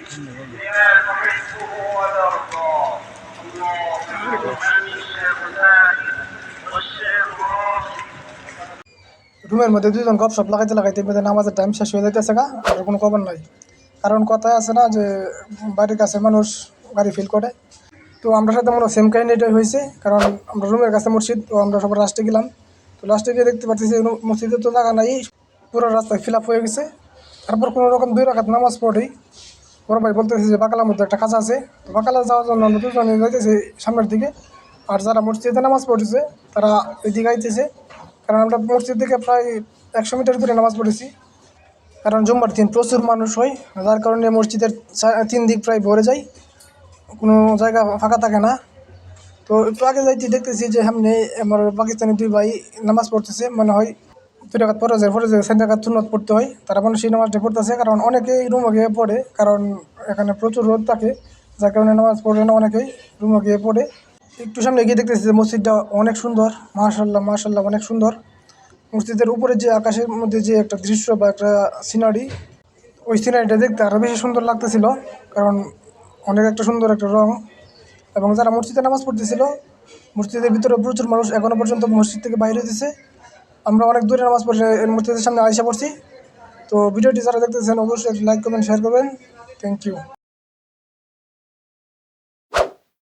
بما تحبه وترضى. اللهم ارحم الشيخ زاهد والشيخ راشد. রুমের মধ্যে দুজন গপসপ লাগাইতে লাগাইতে মধ্যে নামাজের টাইম শেষ হয়ে যাইতেছে গা, আর কোনো খবর নাই। কারণ কথায় আছে না যে বাড়ির কাছে মানুষ গাড়ি ফিল করে। তো আমরা সাথে মনে সেম কাহিনী এটাই হয়েছে, কারণ আমরা রুমের কাছে মসজিদ, তো আমরা সবার লাস্টে গেলাম। তো লাস্টে গিয়ে দেখতে পাচ্ছি যে মসজিদে তো জায়গা নাই, পুরো রাস্তায় ফিল আপ হয়ে গেছে। তারপর কোনো রকম 2 রাকাত নামাজ পড়ি। বড় ভাই বলতেছে যে বাকালার মধ্যে একটা কাজ আছে, তো বাকালা যাওয়ার জন্য আমরা দুজনে যাইতেছি সামনের দিকে। আর যারা মসজিদে নামাজ পড়েছে তারা এদিকে আইতেছে, কারণ আমরা মসজিদ থেকে প্রায় 100 মিটার দূরে নামাজ পড়েছি। কারণ জুম্মার দিন প্রচুর মানুষ হয়, যার কারণে মসজিদের 3 দিক প্রায় ভরে যায়, কোনো জায়গা ফাঁকা থাকে না। তো একটু আগে যাইতে দেখতেছি যে সামনে আমার পাকিস্তানি 2 ভাই নামাজ পড়তেছে। মনে হয় 2 রাকাত পরে যায় 4 রাকাত সুন্নত পড়তে হয়, তারা মনে সেই নামাজটা পড়তেছে। কারণ অনেকেই রুমে গিয়ে পড়ে, কারণ এখানে প্রচুর রোদ থাকে, যার কারণে নামাজ পড়ে না, অনেকেই রুমে গিয়ে পড়ে। একটু সামনে গিয়ে দেখতেছি যে মসজিদটা অনেক সুন্দর, মাশাআল্লাহ মাশাআল্লাহ অনেক সুন্দর। মসজিদের উপরে যে আকাশের মধ্যে যে একটা দৃশ্য বা একটা সিনারি, ওই সিনারিটা দেখতে আরও বেশি সুন্দর লাগতেছিল, কারণ অনেক একটা সুন্দর একটা রং। এবং যারা মসজিদে নামাজ পড়তেছিল, মসজিদের ভিতরে প্রচুর মানুষ এখনও পর্যন্ত মসজিদ থেকে বাইরে হতেছে। আমরা অনেক দূরে নামাজ পড়ে এর মসজিদের সামনে আইসা পড়ছি। তো ভিডিওটি যারা দেখতেছেন অবশ্যই লাইক করবেন, শেয়ার করবেন। Thank you.